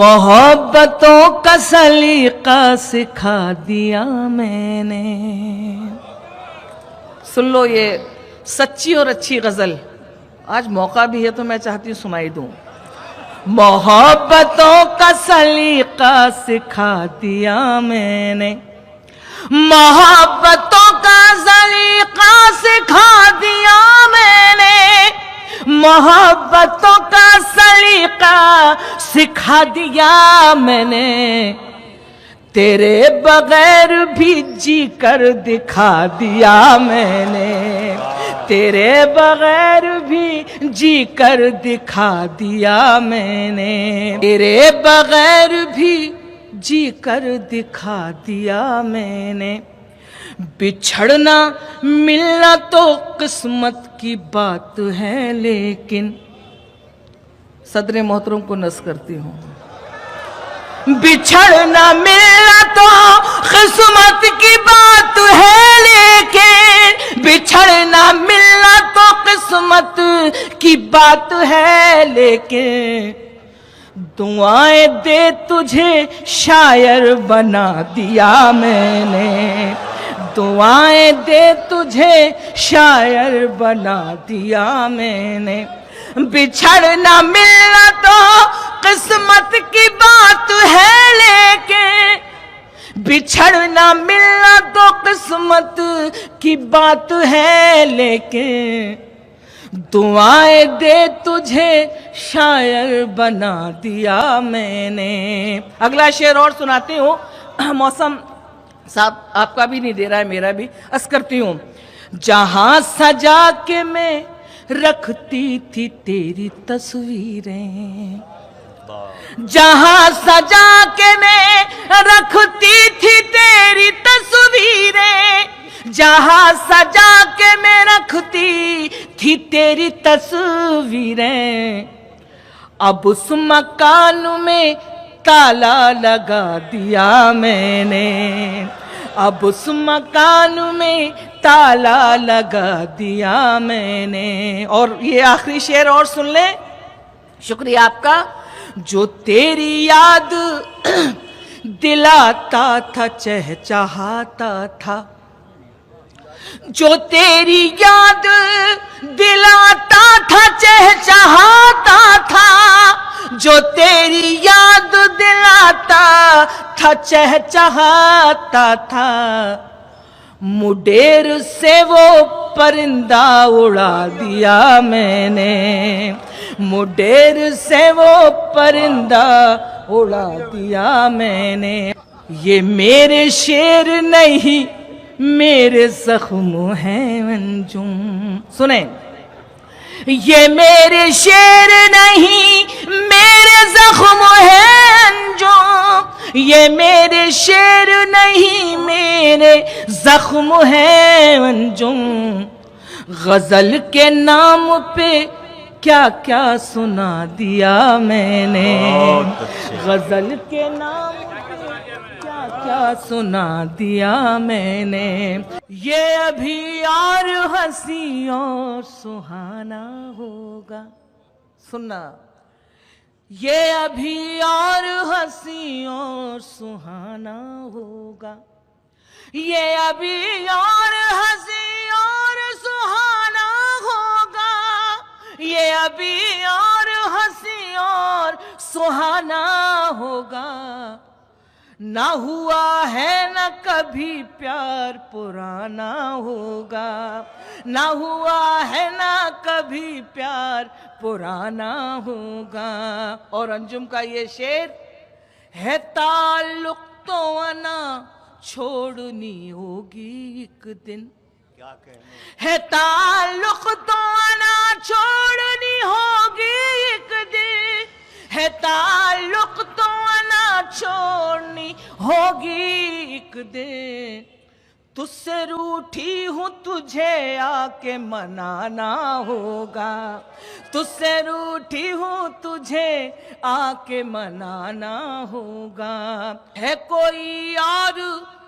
मोहब्बतों का सलीका सिखा दिया मैंने। सुन लो ये सच्ची और अच्छी गजल, आज मौका भी है तो मैं चाहती हूँ सुनाई दूं। मोहब्बतों का सलीका सिखा दिया मैंने, मोहब्बतों का सलीका सिखा दिया मैंने, मोहब्बतों का सलीका सिखा दिया मैंने, तेरे बगैर भी जी कर दिखा दिया मैंने, तेरे बगैर भी जी कर दिखा दिया मैंने, तेरे बगैर भी जी कर दिखा दिया मैंने। बिछड़ना मिलना तो किस्मत की बात है, लेकिन सदरे मोहतरम को नस करती हूँ। बिछड़ना मिलना तो किस्मत की बात है, लेकिन बिछड़ना मिलना तो किस्मत की बात है, लेकिन दुआएं दे तुझे शायर बना दिया मैंने, दुआएं दे तुझे शायर बना दिया मैंने। बिछड़ना मिलना तो किस्मत की बात है, लेकिन बिछड़ना मिलना तो किस्मत की बात है, लेकिन दुआएं दे तुझे शायर बना दिया मैंने। अगला शेर और सुनाती हूँ। मौसम साहब आपका भी नहीं दे रहा है, मेरा भी अर्ज करती हूँ। जहां सजा के मैं रखती थी तेरी तस्वीरें, जहां सजा के मैं रखती थी तेरी तस्वीरें, जहां सजा के मैं रखती थी तेरी तस्वीरें, अब उस मकान में ताला लगा दिया मैंने, अब उस मकान में ताला लगा दिया मैंने। और ये आखिरी शेर और सुन ले, शुक्रिया आपका। जो तेरी याद दिलाता था चहचहाता था, जो तेरी याद दिलाता था चहचहाता था, जो तेरी याद दिलाता था चहचहाता था, मुडेर से वो परिंदा उड़ा दिया मैंने, मुडेर से वो परिंदा उड़ा दिया मैंने। ये मेरे शेर नहीं मेरे जख्म हैं अंजुम। सुने, ये मेरे शेर नहीं मेरे जख्म हैं अंजुम, ये मेरे शेर नहीं मेरे जख्म हैं अंजुम। गजल के नाम पे क्या क्या सुना दिया मैंने, गजल के नाम क्या क्या सुना दिया मैंने। ये अभी और हंसी और सुहाना होगा, सुनना, ये अभी और हंसी और सुहाना होगा, ये अभी और हंसी और सुहाना होगा, ये अभी और हंसी और सुहाना होगा। ना हुआ है ना कभी प्यार पुराना होगा, ना हुआ है ना कभी प्यार पुराना होगा। और अंजुम का ये शेर है, ताल्लुक तो आना छोड़नी होगी एक दिन, क्या कहने है, ताल्लुक तो आना छोड़नी होगी एक दिन, है ताल्लुक तो आना छोड़नी होगी एक दिन। तुझसे रूठी हूँ तुझे आके मनाना होगा, तुझसे रूठी हूँ तुझे आके मनाना होगा। है कोई और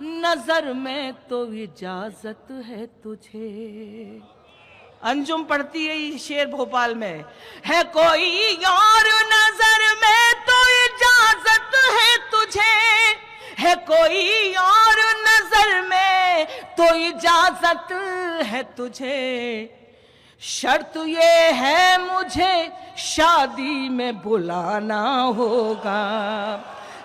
नजर में तो इजाजत है तुझे। अंजुम पढ़ती है ये शेर भोपाल में, है कोई और नजर में तो इजाजत तो इजाजत है तुझे, शर्त ये है मुझे शादी में बुलाना होगा,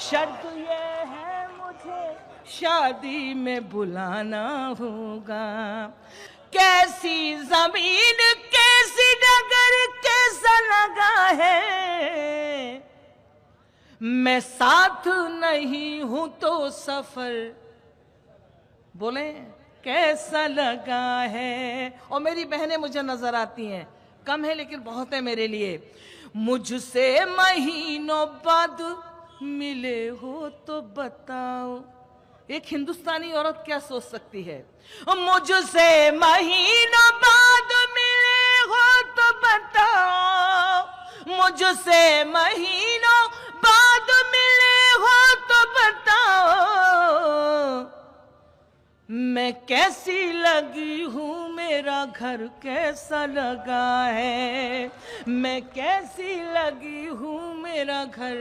शर्त ये है मुझे शादी में बुलाना होगा। कैसी जमीन कैसी डगर कैसा लगा है, मैं साथ नहीं हूं तो सफर बोले कैसा लगा है। और मेरी बहनें मुझे नजर आती हैं, कम है लेकिन बहुत है मेरे लिए। मुझसे महीनों बाद मिले हो तो बताओ, एक हिंदुस्तानी औरत क्या सोच सकती है। मुझसे महीनों बाद मिले हो तो बताओ, मुझसे महीनों बाद मिले हो तो बताओ, मैं कैसी लगी हूँ, मेरा घर कैसा लगा है, मैं कैसी लगी हूँ, मेरा घर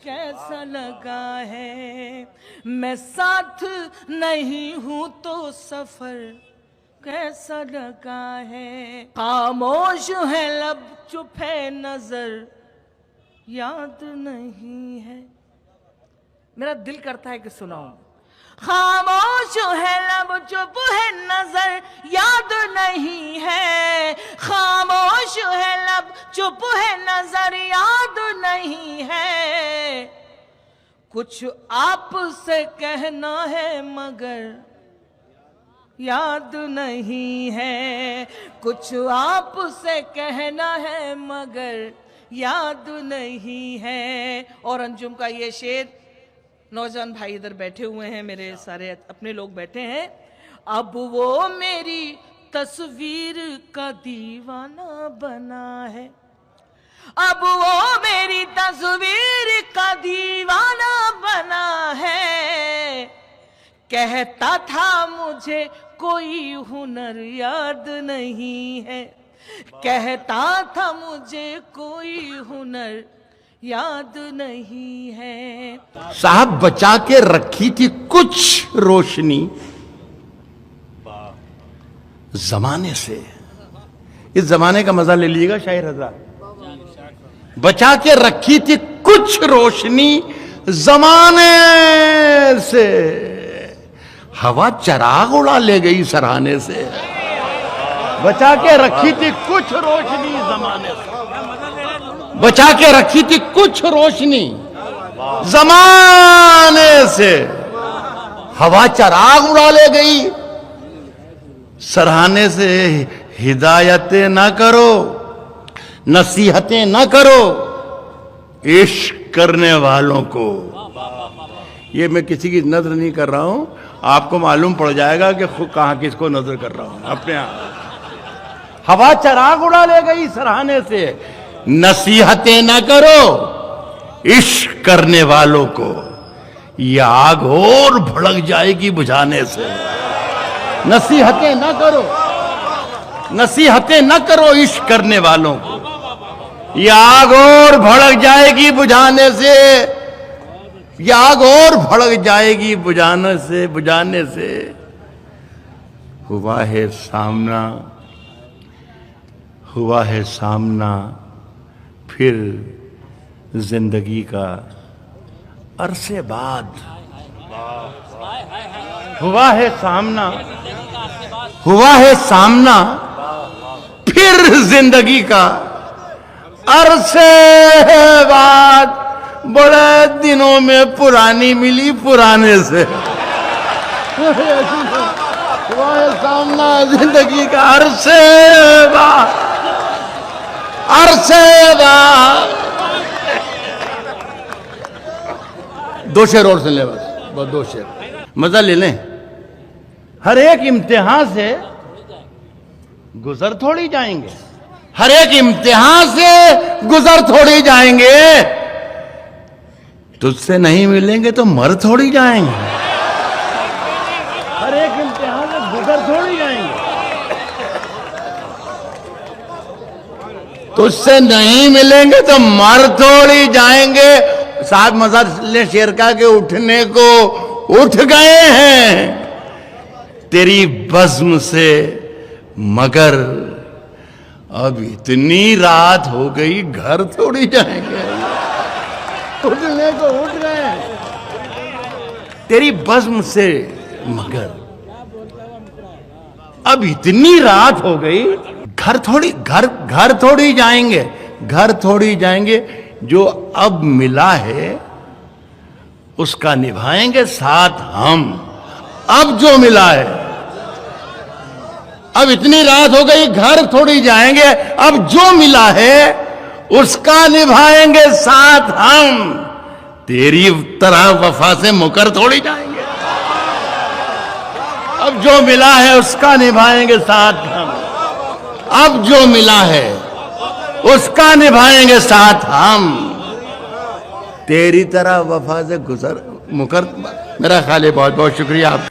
कैसा लगा है, मैं साथ नहीं हूँ तो सफर कैसा लगा है। खामोश है लब चुप है नजर याद नहीं है। मेरा दिल करता है कि सुनाऊं। खामोश है लब चुप है नजर याद नहीं है, खामोश है लब चुप है नजर याद नहीं है, कुछ आपसे कहना है मगर याद नहीं है, कुछ आपसे कहना है मगर याद नहीं है। और अंजुम का ये शेर, नौजवान भाई इधर बैठे हुए हैं, मेरे सारे अपने लोग बैठे हैं। अब वो मेरी तस्वीर का दीवाना बना है, अब वो मेरी तस्वीर का दीवाना बना है, कहता था मुझे कोई हुनर याद नहीं है, कहता था मुझे कोई हुनर याद नहीं है। साहब बचा के रखी थी कुछ रोशनी जमाने से, इस जमाने का मजा ले लीजिएगा शायर हज़रात। बचा के रखी थी कुछ रोशनी जमाने से, हवा चराग उड़ा ले गई सराहने से। बचा के रखी थी कुछ रोशनी जमाने से, बचा के रखी थी कुछ रोशनी जमाने से, हवा चराग उड़ा ले गई सराहने से। हिदायतें ना करो, नसीहतें ना करो इश्क करने वालों को। ये मैं किसी की नजर नहीं कर रहा हूं, आपको मालूम पड़ जाएगा कि खुद कहां किसको नजर कर रहा हूं अपने आप। हवा चराग उड़ा ले गई सराहने से, नसीहतें ना करो इश्क करने वालों को, यह आग और भड़क जाएगी बुझाने से। नसीहतें ना करो, नसीहतें ना करो इश्क करने वालों को, यह आग और भड़क जाएगी बुझाने से, यह आग और भड़क जाएगी बुझाने से, बुझाने से। हुआ है सामना, हुआ है सामना फिर जिंदगी का अरसे बाद। हुआ है सामना, हुआ है सामना फिर जिंदगी का अरसे बाद। बड़े दिनों में पुरानी मिली पुराने से। हुआ है सामना जिंदगी का अरसे बाद, अरसे बाद। दो शेर और सुन ले बस दो शेर, मजा ले लें। हर एक इम्तिहान से गुजर थोड़ी जाएंगे, हर एक इम्तिहान से गुजर थोड़ी जाएंगे, तुझसे नहीं मिलेंगे तो मर थोड़ी जाएंगे। हर एक इम्तिहान से गुजर थोड़ी जाएंगे, तुझसे नहीं मिलेंगे तो मर थोड़ी जाएंगे। साथ मजा ले शेर का के उठने को उठ गए हैं, तेरी बज़्म से, मगर अब इतनी रात हो गई, घर थोड़ी जाएंगे। उठने को उठ गए, तेरी बज़्म से, मगर अब इतनी रात हो गई, घर थोड़ी जाएंगे, घर थोड़ी जाएंगे। जो अब मिला है उसका निभाएंगे साथ हम। अब जो मिला है, अब इतनी रात हो गई, घर थोड़ी जाएंगे, अब जो मिला है उसका निभाएंगे साथ हम। तेरी तरह वफा से मुकर थोड़ी जाएंगे। अब जो मिला है उसका निभाएंगे साथ हम। अब जो मिला है उसका निभाएंगे साथ हम। तेरी तरह वफा से मुकर। मेरा ख्याल है, बहुत बहुत शुक्रिया आप।